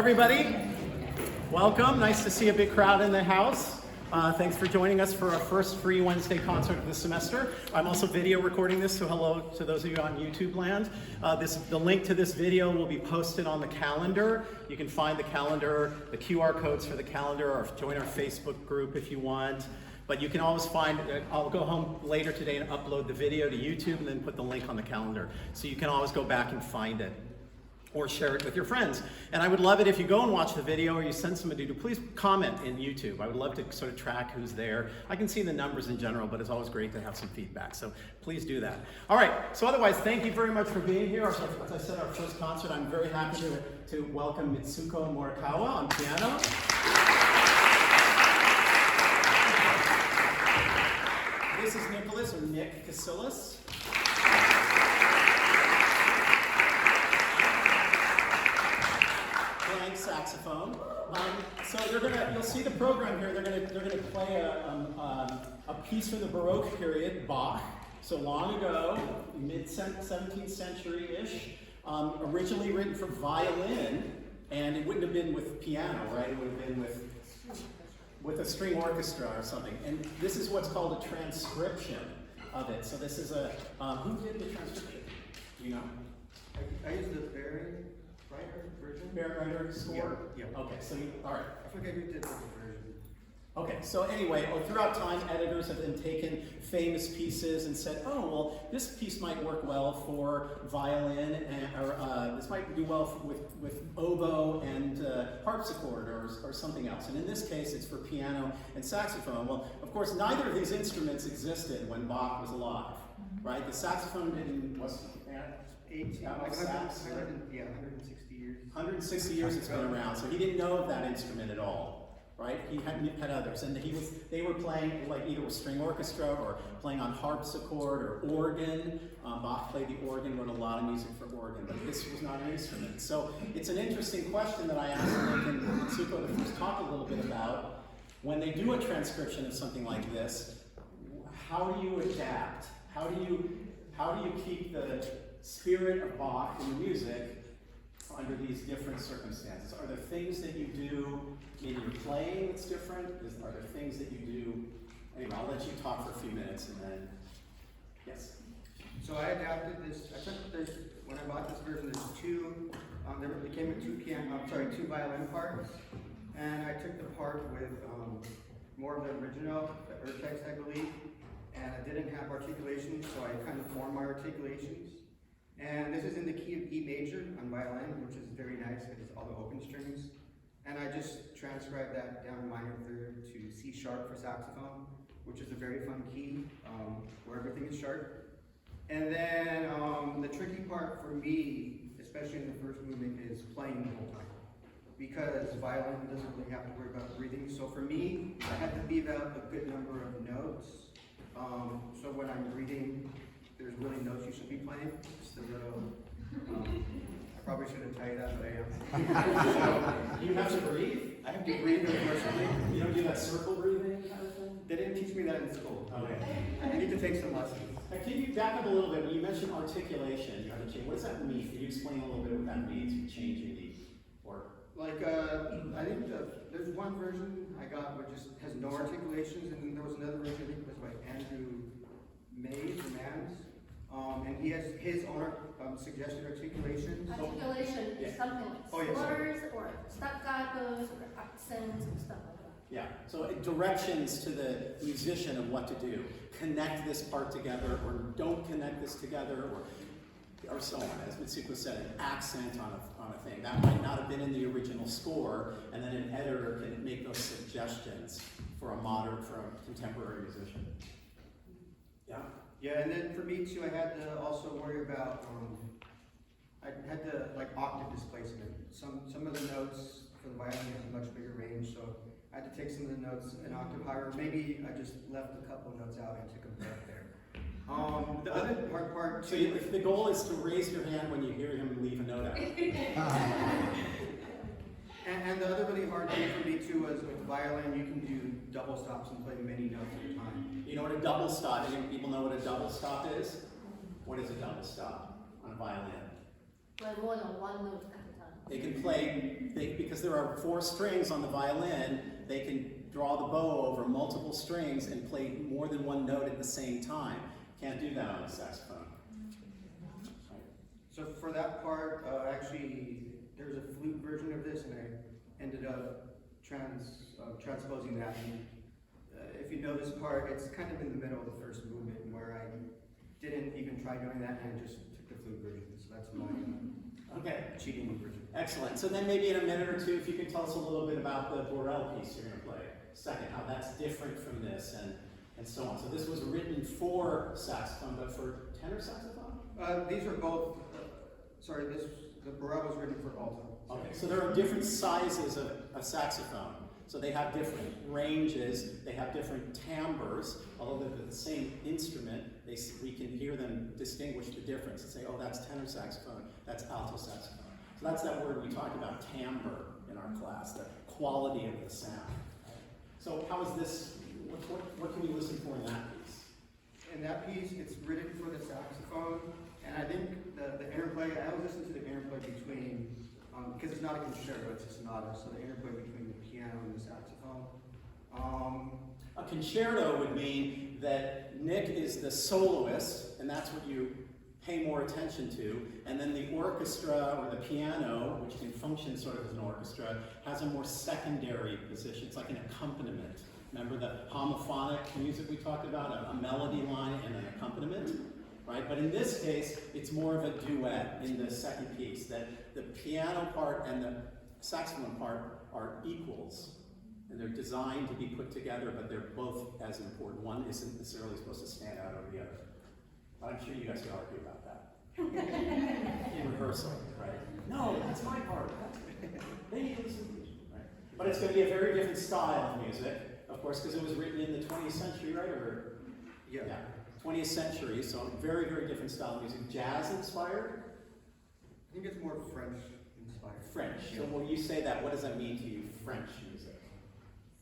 everybody. Welcome. Nice to see a big crowd in the house. Thanks for joining us for our first free Wednesday concert of the semester. I'm also video recording this, so hello to those of you on YouTube land. The link to this video will be posted on the calendar. You can find the calendar, the QR codes for the calendar, or join our Facebook group if you want. But you can always find, I'll go home later today and upload the video to YouTube and then put the link on the calendar. So you can always go back and find it or share it with your friends. And I would love it if you go and watch the video or you send somebody to, please comment in YouTube. I would love to sort of track who's there. I can see the numbers in general, but it's always great to have some feedback. So please do that. All right, so otherwise, thank you very much for being here. As I said, our first concert, I'm very happy to welcome Mitsuko Morikawa on piano. This is Nicholas, or Nick Casillas. Playing saxophone. So you'll see the program here. They're gonna play a piece from the Baroque period, Bach. So long ago, mid-17th century-ish, originally written for violin, and it wouldn't have been with piano, right? It would have been with a string orchestra or something. And this is what's called a transcription of it. So this is who did the transcription? Do you know? I used the Barry-Writer version. Barry-Writer score? Yeah. Okay, so all right. I forget who did the version. Okay, so anyway, throughout time, editors have then taken famous pieces and said, oh, well, this piece might work well for violin, or this might do well with oboe and harpsichord or something else. And in this case, it's for piano and saxophone. Well, of course, neither of these instruments existed when Bach was alive, right? The saxophone was 160 years. 160 years it's been around, so he didn't know of that instrument at all, right? He had others, and they were playing like either with string orchestra or playing on harpsichord or organ. Bach played the organ, wrote a lot of music for organ, but this was not an instrument. So it's an interesting question that I asked Nick and Mitsuko to first talk a little bit about. When they do a transcription of something like this, how do you adapt? How do you keep the spirit of Bach in the music under these different circumstances? Are there things that you do in your playing that's different? Are there things that you do? Anyway, I'll let you talk for a few minutes and then, yes. So I adapted this, when I bought this version, there's there came with two violin parts. And I took the part with more of the original, the text, I believe. And I didn't have articulation, so I kind of formed my articulations. And this is in the key of E major on violin, which is very nice because it's all the open strings. And I just transcribed that down minor third to C sharp for saxophone, which is a very fun key where everything is sharp. And then the tricky part for me, especially in the first movement, is playing the whole time. Because violin doesn't really have to worry about breathing. So for me, I had to leave out a good number of notes. So when I'm reading, there's really notes you should be playing. Just a little, I probably shouldn't tell you that, but I am. Do you have to breathe? I have to breathe, unfortunately. You don't do that circle breathing kind of thing? They didn't teach me that in school. Okay. I need to take some lessons. Now, can you back up a little bit? When you mentioned articulation, you have to change. What does that mean? Can you explain a little bit what that means? You're changing the work. Like, I think there's one version I got which just has no articulations, and then there was another version, I think it was by Andrew Mans, and he has his own suggested articulations. Articulation is something like slurs or staccatos or accents and stuff like that. Yeah, so directions to the musician of what to do. Connect this part together, or don't connect this together, or so on. As Mitsuko said, an accent on a thing. That might not have been in the original score, and then an editor can make those suggestions for a contemporary musician. Yeah? Yeah, and then for me too, I had to also worry about, I had to, like, octave displacement. Some of the notes for the violin have a much bigger range, so I had to take some of the notes an octave higher. Maybe I just left a couple of notes out and took them back there. The other hard part too. So the goal is to raise your hand when you hear him leave a note out. And the other really hard thing for me too was with violin, you can do double stops and play many notes at a time. You know what a double stop is? People know what a double stop is? What is a double stop on a violin? Play more than one note at a time. They can play, because there are 4 strings on the violin, they can draw the bow over multiple strings and play more than one note at the same time. Can't do that on a saxophone. So for that part, actually, there's a flute version of this, and I ended up transposing that. And, if you know this part, it's kind of in the middle of the first movement, where I didn't even try doing that, and I just took the flute version. So that's my cheating version. Excellent. So then maybe in a minute or two, if you can tell us a little bit about the Borel piece you're going to play. Second, how that's different from this, and so on. So this was written for saxophone, but for tenor saxophone? These are both, the Borel was written for alto. Okay, so there are different sizes of saxophone. So they have different ranges, they have different timbres, although they're the same instrument, we can hear them distinguish the difference and say, oh, that's tenor saxophone, that's alto saxophone. So that's that word we talked about, timbre, in our class, the quality of the sound. So how is this, what can we listen for in that piece? In that piece, it's written for the saxophone, and I think the interplay, I always listen to the interplay between, because it's not a concerto, it's a sonata, so the interplay between the piano and the saxophone. A concerto would mean that Nick is the soloist, and that's what you pay more attention to, and then the orchestra or the piano, which can function sort of as an orchestra, has a more secondary position. It's like an accompaniment. Remember the homophonic music we talked about, a melody line and an accompaniment? Right? But in this case, it's more of a duet in the second piece, that the piano part and the saxophone part are equals. And they're designed to be put together, but they're both as important. One isn't necessarily supposed to stand out over the other. But I'm sure you guys could argue about that. In rehearsal, right? No, that's my part. They need to listen to you, right? But it's going to be a very different style of music, of course, because it was written in the 20th century, right? Yeah. 20th century, so very, very different style of music. Jazz inspired? I think it's more French inspired. French. So when you say that, what does that mean to you, French music?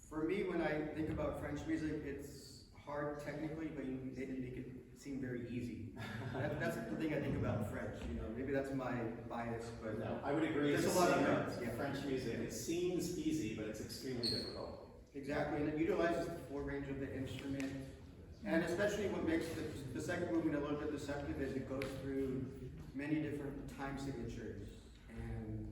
For me, when I think about French music, it's hard technically, but they didn't make it seem very easy. That's the thing I think about French. Maybe that's my bias, but no, I would agree. There's a lot of notes. Yeah. French music, it seems easy, but it's extremely difficult. Exactly, and it utilizes the full range of the instrument. And especially what makes the second movement a little bit deceptive is it goes through many different time signatures. And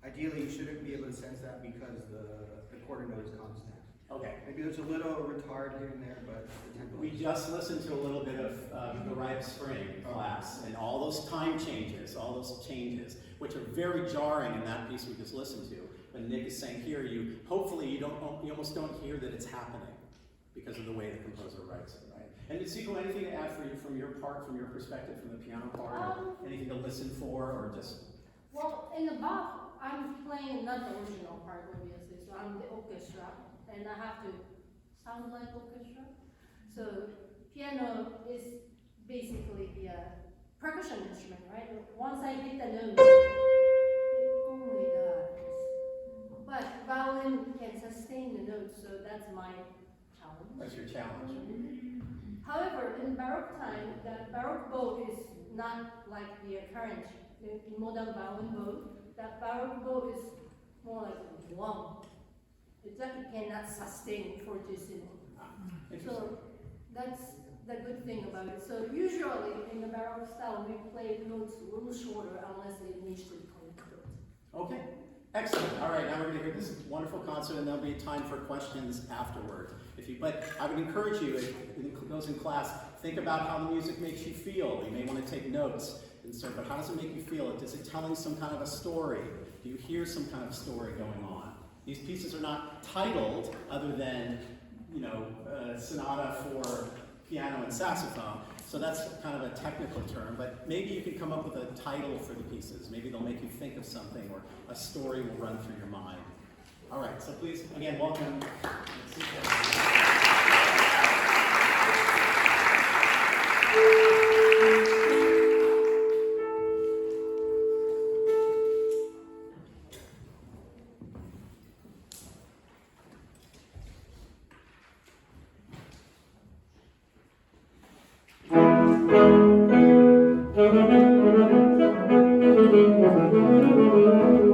ideally, you shouldn't be able to sense that because the quarter note is constant. Okay. Maybe there's a little retard here and there, but the tempo. We just listened to a little bit of The Rite of Spring class, and all those time changes, all those changes, which are very jarring in that piece we just listened to. But Nick is saying here, hopefully you almost don't hear that it's happening, because of the way the composer writes it, right? And Siko, anything to add from your part, from your perspective, from the piano part, or anything to listen for, or just? Well, in the Bach, I'm playing not the original part, obviously, so I'm the orchestra, and I have to sound like orchestra. So piano is basically the percussion instrument, right? Once I hit the note, it only does. But violin can sustain the note, so that's my challenge. That's your challenge. However, in Baroque time, the Baroque bow is not like the current modern violin bow. That Baroque bow is more like a drum. It cannot sustain 4 decimals. So that's the good thing about it. So usually in the Baroque style, we play notes a little shorter unless they need to conclude. Okay. Excellent. All right, now we're going to hear this wonderful concert, and there'll be time for questions afterward. But I would encourage you, if those in class, think about how the music makes you feel. You may want to take notes, but how does it make you feel? Is it telling some kind of a story? Do you hear some kind of story going on? These pieces are not titled other than, sonata for piano and saxophone. So that's kind of a technical term, but maybe you can come up with a title for the pieces. Maybe they'll make you think of something, or a story will run through your mind. All right, so please, again, welcome. Thank you.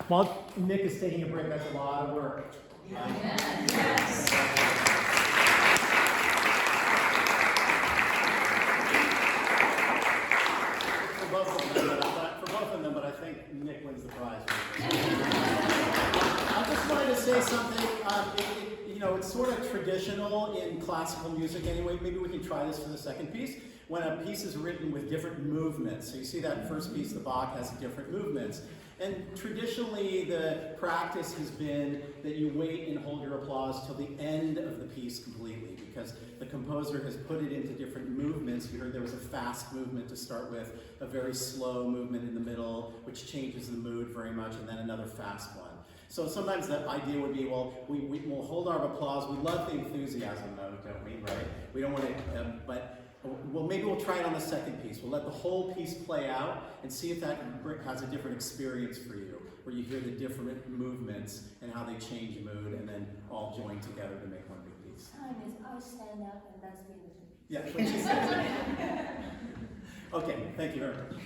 While Nick is taking a break, that's a lot of work. For both of them, but I think Nick wins the prize. I just wanted to say something. It's sort of traditional in classical music anyway. Maybe we can try this for the second piece. When a piece is written with different movements. So you see that first piece, the Bach has different movements. And traditionally, the practice has been that you wait and hold your applause till the end of the piece completely, because the composer has put it into different movements. You heard there was a fast movement to start with, a very slow movement in the middle, which changes the mood very much, and then another fast one. So sometimes the idea would be, well, we'll hold our applause. We love the enthusiasm, though, don't we, right? We don't want to, well, maybe we'll try it on the second piece. We'll let the whole piece play out and see if that has a different experience for you, where you hear the different movements and how they change mood, and then all join together to make one big piece. Time is I'll stand up and that's the end of it. Yeah, what she said. Okay, thank you very much.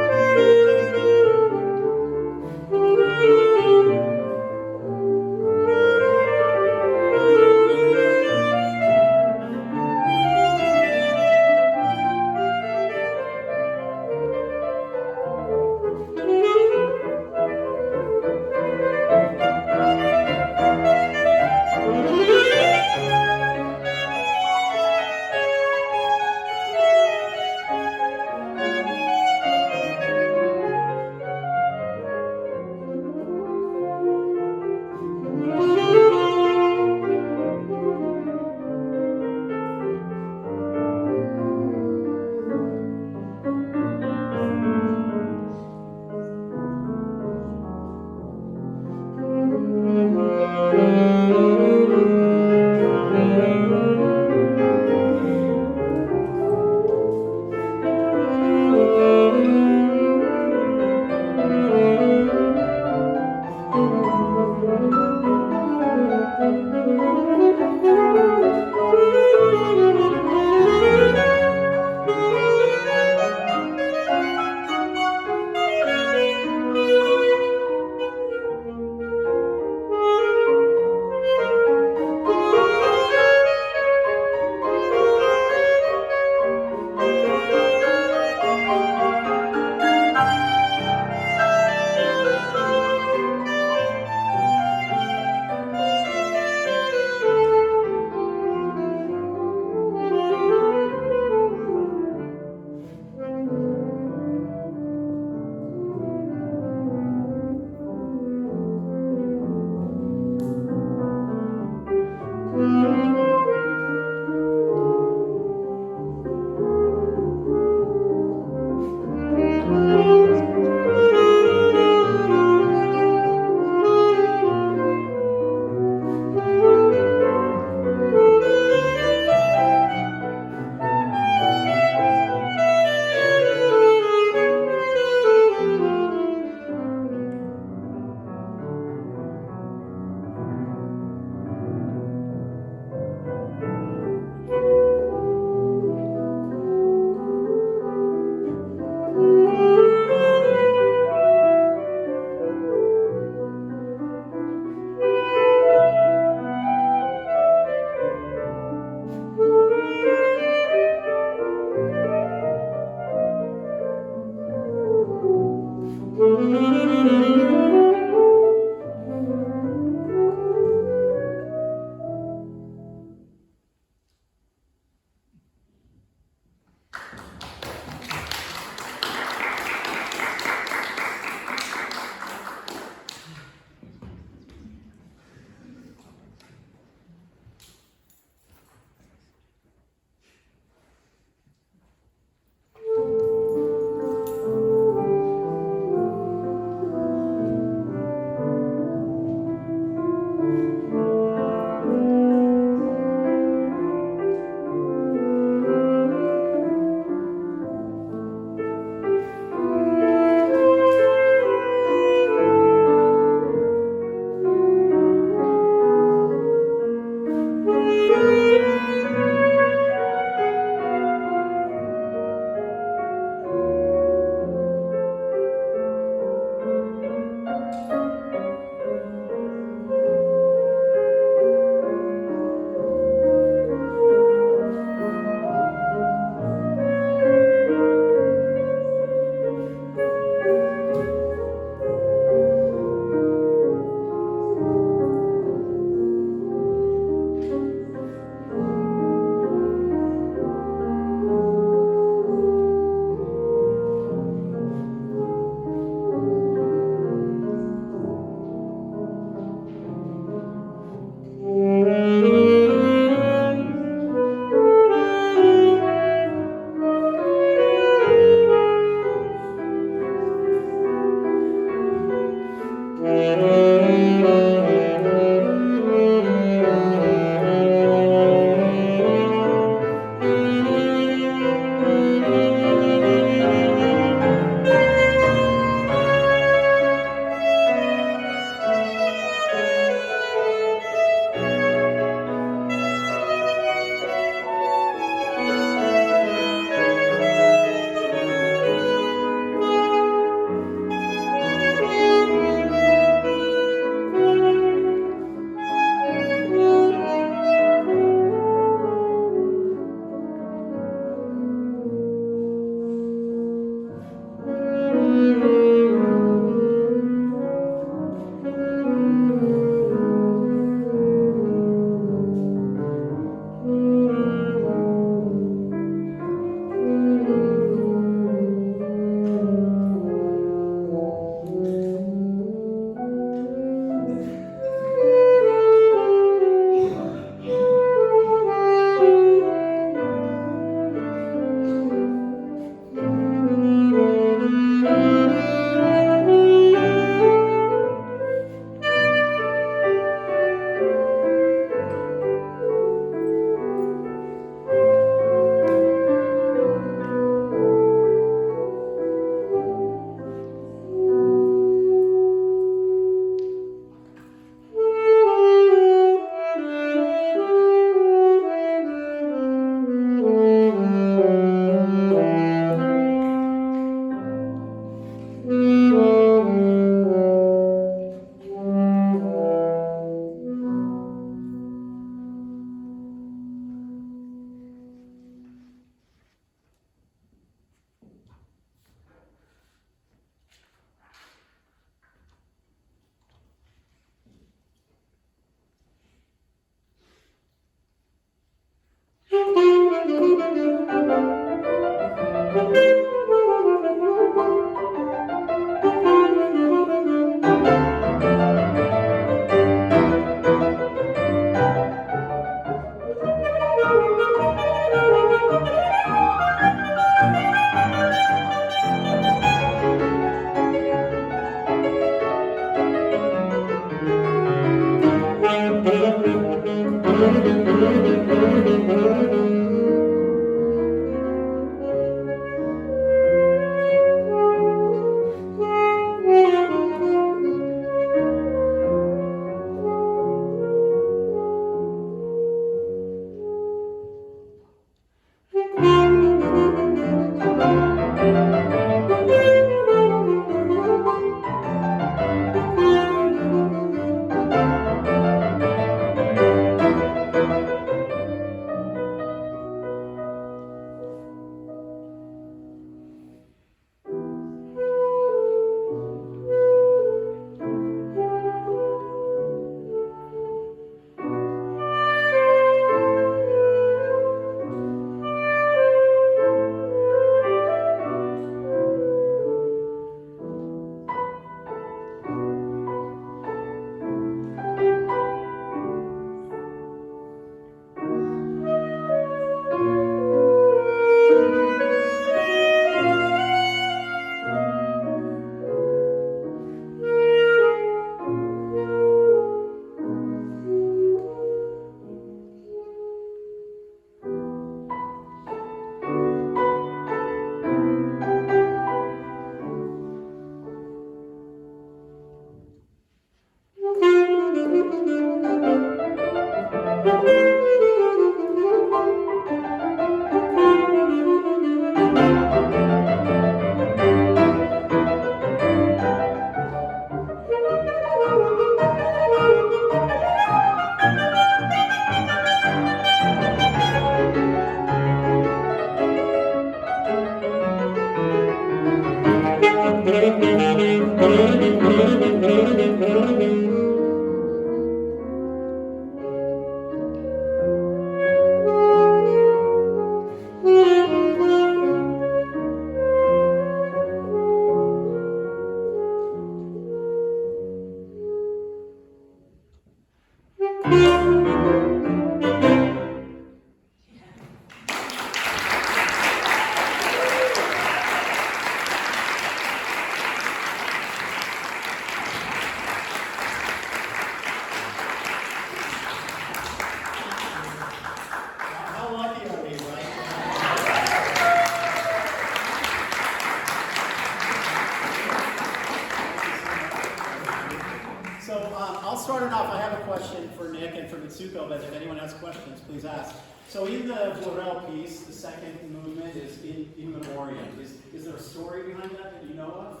question for Nick and for Mitsuko, but if anyone has questions, please ask. So in the Borel piece, the second movement is in memoriam. Is there a story behind that you know of?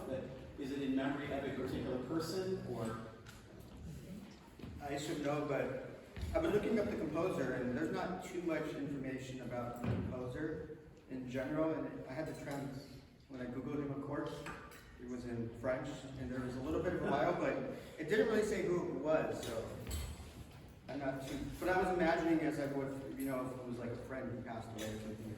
Is it in memory of a particular person, or? I should know, but I've been looking up the composer, and there's not too much information about the composer in general, and I had to when I Googled him, of course, it was in French, and there was a little bit of a while, but it didn't really say who it was, so I'm not too, but I was imagining as I would, if it was like a friend who passed away or something.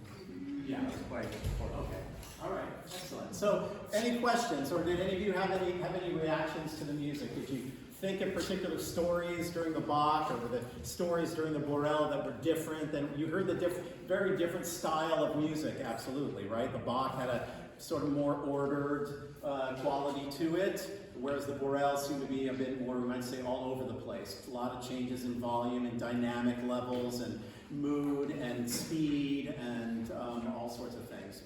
Yeah. It was quite important. Okay. All right. Excellent. So, any questions, or did any of you have any reactions to the music? Did you think of particular stories during the Bach, or the stories during the Borel that were different? Than you heard the very different style of music. Absolutely, right? The Bach had a sort of more ordered quality to it, whereas the Borel seemed to be a bit more, we might say, all over the place. A lot of changes in volume and dynamic levels and mood and speed and all sorts of things.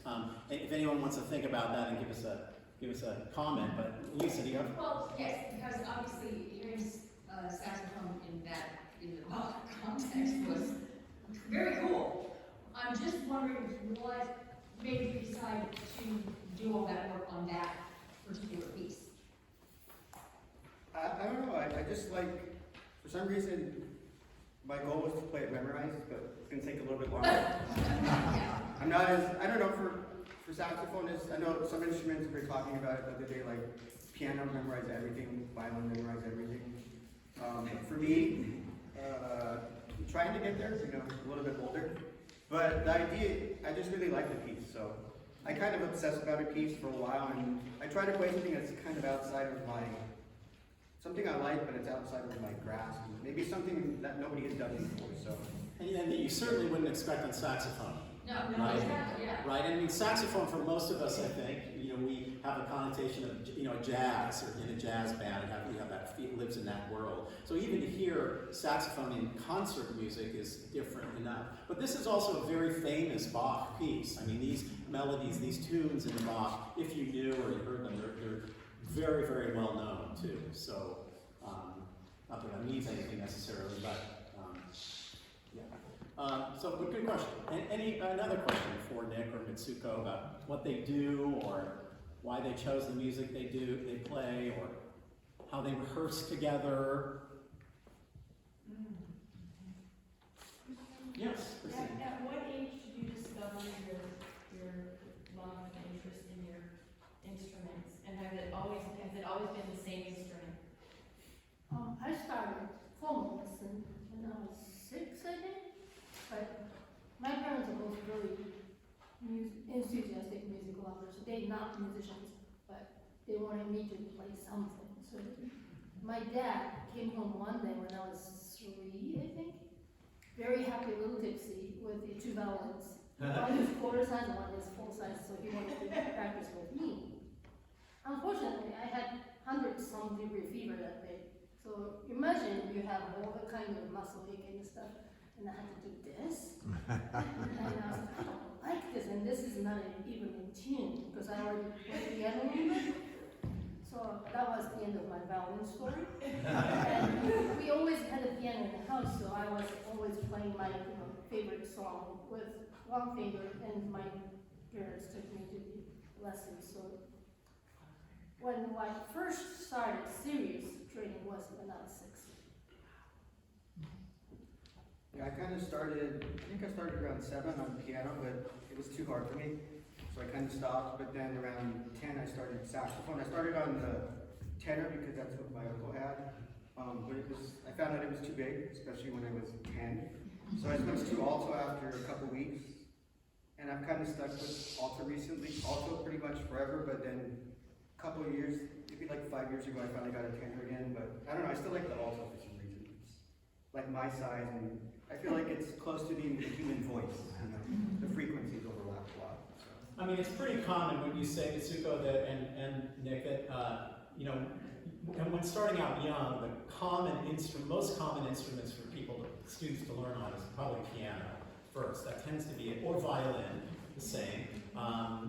If anyone wants to think about that and give us a comment, but Lisa, do you have? Well, yes, because obviously hearing saxophone in the Bach context was very cool. I'm just wondering what made you decide to do all that work on that particular piece. I don't know, I just like, for some reason, my goal was to play it memorized, but it's gonna take a little bit longer. I don't know, for saxophonists, I know some instruments, we were talking about it the other day, like piano memorize everything, violin memorize everything. For me, I'm trying to get there, a little bit older. But the idea, I just really like the piece, so I kind of obsessed about a piece for a while, and I try to play something that's kind of outside of something I like, but it's outside of my grasp. Maybe something that nobody has done before, so. And that you certainly wouldn't expect on saxophone. No, Right. exactly, yeah. Right, and I mean, saxophone for most of us, I think, we have a connotation of, jazz, or in a jazz band, and we have that lives in that world. So even to hear saxophone in concert music is different enough. But this is also a very famous Bach piece. I mean, these melodies, these tunes in Bach, if you knew or you heard them, they're very, very well known too. So, not that that means anything necessarily, but yeah. But good question. Another question for Nick or Mitsuko about what they do, or why they chose the music they play, or how they rehearse together. Yes, Christine. At what age did you discover your love and interest in your instruments? And has it always been the same instrument? I started formal lesson when I was 6, I think. But my parents are both really enthusiastic music lovers. They're not musicians, but they wanted me to play something. So my dad came home one day when I was 3, I think. Very happy little tipsy with the 2 violins. One is quarter size, one is full size, so he wanted to practice with me. Unfortunately, I had 100-some degree fever that day. So imagine you have all the kind of muscle ache and stuff, and I had to do this. And I was like, I don't like this, and this is not even in tune, because I already played piano a little bit. So that was the end of my violin story. And we always had a piano in the house, so I was always playing my favorite song with one finger, and my parents took me to the lessons. So when I first started serious training was when I was 6. Yeah, I think I started around 7 on piano, but it was too hard for me. So I kind of stopped, but then around 10 I started saxophone. I started on the tenor because that's what my uncle had. But I found out it was too big, especially when I was 10. So I switched to alto after a couple weeks. And I've kind of stuck with alto recently, alto pretty much forever, but then a couple of years, maybe like 5 years ago, I finally got a tenor again. But I don't know, I still like the alto for some reason. It's like my size, and I feel like it's close to being the human voice. The frequencies overlap a lot. So. I mean, it's pretty common when you say, Mitsuko, that, and Nick, that, and when starting out young, most common instruments for students to learn on is probably piano first. That tends to be it, or violin, the same.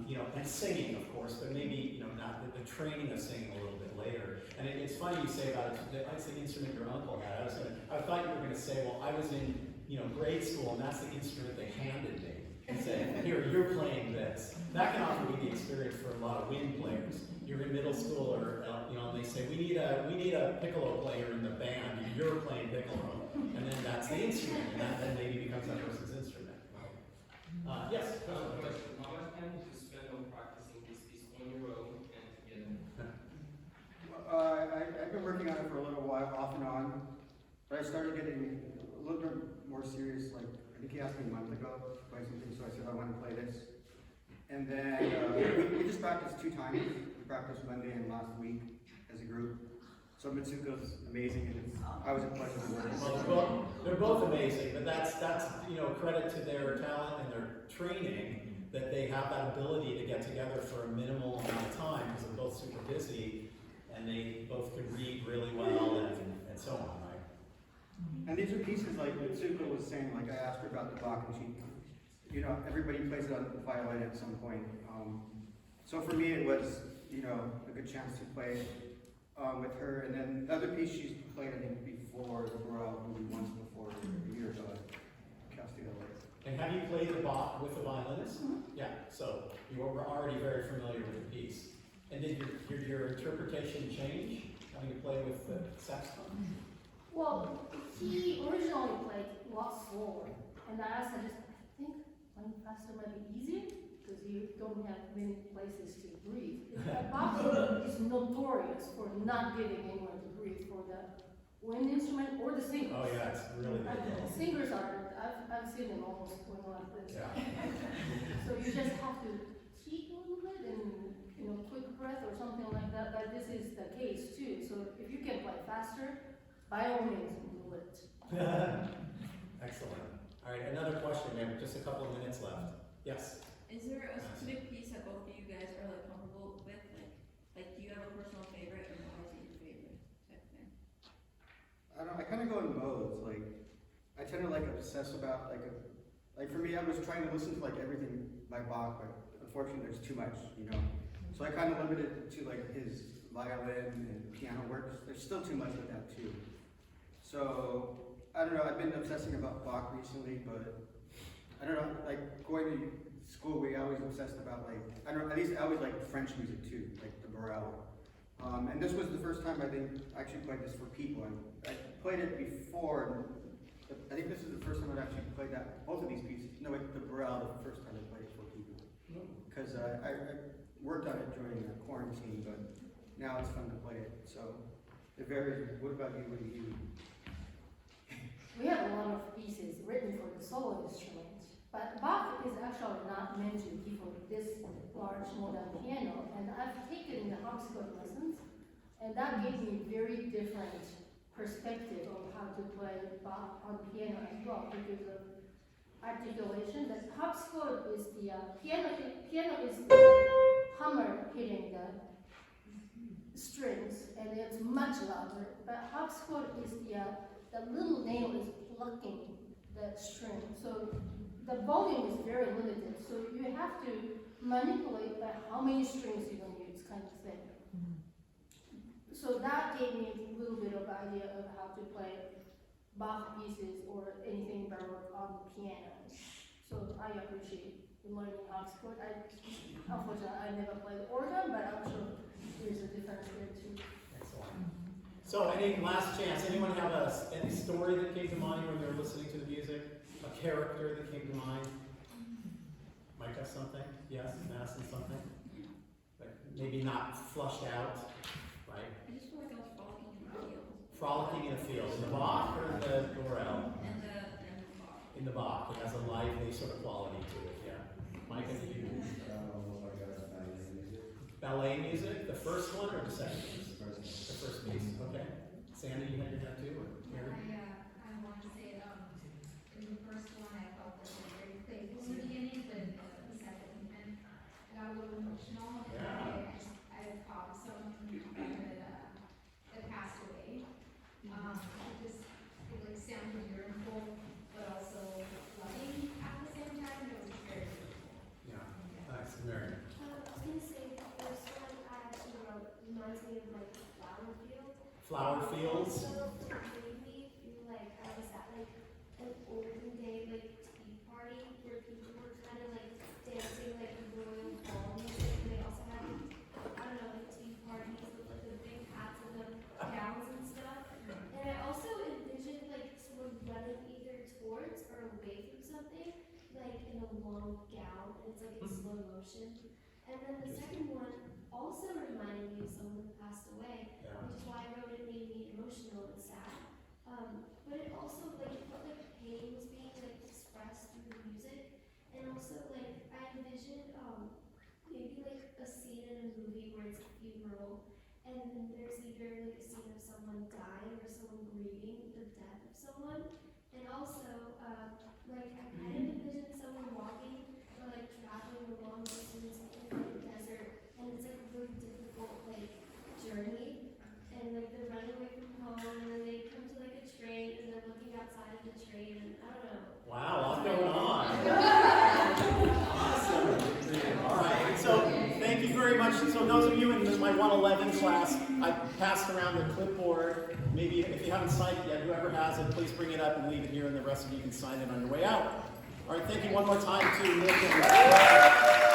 You know, and singing, of course, but maybe, you know, not the training of singing a little bit later. And it's funny you say about it, that's the instrument your uncle had. I thought you were going to say, well, I was in, you know, grade school, and that's the instrument they handed me. And say, here, you're playing this. That can often be the experience for a lot of wind players. You're in middle school, or you know, and they say, we need a piccolo player in the band. You're playing piccolo, and then that's the instrument, and that then maybe becomes that person's instrument. Yes. How much time did you spend on practicing this piece on your own and together? I've been working on it for a little while, off and on, but I started getting a little bit more serious, like, I think he asked me a month ago to play something, so I said I want to play this. And then we just practiced 2 times. We practiced Monday and last week as a group. So Mitsuko's amazing, and I was a pleasure to work with. Well, they're both amazing, but that's you know, credit to their talent and their training that they have that ability to get together for a minimal amount of time because they're both super busy and they both can read really well and so on, right? And these are pieces like Mitsuko was saying, like I asked her about the Bach, and she, you know, everybody plays it on the violin at some point. So for me it was, you know, a good chance to play with her. And then the other piece she's played, I think, before the Burrell, maybe once before, a year ago at Castigo. And have you played the Bach with a violinist? Yeah, so you were already very familiar with the piece. And did your interpretation change having to play with the saxophone? Well, he originally played a lot slower, and I think playing faster might be easier, because you don't have many places to breathe. Bach is notorious for not giving anyone to breathe for the wind instrument or the singers. Oh yeah, it's really difficult. Singers are, I've seen them almost going like this. Yeah. So you just have to cheat a little bit and, you know, quick breath or something like that, but this is the case too. So if you can play faster, by all means, do it. Excellent. All right, another question. We have just a couple of minutes left. Yes? Is there a specific piece that both of you guys are like comfortable with? Like do you have a personal favorite, and why is it your favorite type of thing? I don't know, I kind of go in modes. Like, I tend to like obsess about like for me, I was trying to listen to like everything by Bach, but unfortunately there's too much, you know. So I kind of limited it to like his violin and piano works. There's still too much of that too. So I don't know. I've been obsessing about Bach recently, but I don't know. Like going to school, we always obsessed about like, I don't know, at least I always liked French music too, like the Burrell. And this was the first time I think I actually played this for people. And I played it before, but I think this is the first time I've actually played that, both of these pieces. No, wait, the Burrell, the first time I played it for people. Because I worked on it during quarantine, but now it's fun to play it. So it varies. What about you? What do you? We have a lot of pieces written for the solo instrument, but Bach is actually not meant to be for this large modern piano, and I've taken the harpsichord lessons, and that gave me very different perspective on how to play Bach on piano as well, because of articulation. The harpsichord is the piano is the hammer hitting the strings, and it's much louder, but harpsichord is the little nail is plucking the string, so the volume is very limited. So you have to manipulate by how many strings you're going to use, kind of thing. So that gave me a little bit of idea of how to play Bach pieces or anything Baroque on the piano. So I appreciate learning harpsichord. Unfortunately, I never played organ, but I'm sure there's a difference there too. Excellent. So, any last chance? Anyone have any story that came to mind when they were listening to the music? A character that came to mind? Mike has something? Yes, Madison something? But maybe not flushed out, right? I just feel like I was frolicking in the field. Frolicking in a field. In the Bach or the Dorel? And the Bach. In the Bach. It has a lively sort of quality to it, yeah. Mike, did you? Ballet music? The first one or the second piece? The first piece, okay. Sandy, you had your hand too, or Mary? I want to say, in the first one, I felt that it was very playful in the beginning, but the second, and I got a little emotional. Yeah. I caught someone that passed away. It like sounded yearnful, but also loving at the same time. It was very beautiful. Yeah, nice. Flower fields. Also, made me feel like I was at like an olden day like tea party where people were kind of like dancing like royal ball music, and they also had I don't know like tea parties with like the big hats and the gowns and stuff. And I also envisioned like someone running either towards or away from something, like in a long gown, and it's like in slow motion. And then the second one also reminded me of someone who passed away, which is why I wrote it made me emotional and sad. But it also like it felt like pain was being like expressed through the music, and also like I envisioned maybe like a scene in a movie where it's a funeral, and then there's either like a scene of someone dying or someone grieving the death of someone, and also like I kind of envisioned someone walking or like traveling a long distance in like the desert, and it's like a really difficult like journey, and like they're running away from home, and then they come to like a train, and they're looking outside of the train, and I don't know. Wow, a lot going on. Awesome. All right, so thank you very much. So those of you in my 111 class, I passed around the clipboard. Maybe if you haven't signed it yet, whoever has it, please bring it up and leave it here, and the rest of you can sign it on your way out. All right, thank you one more time to Nick and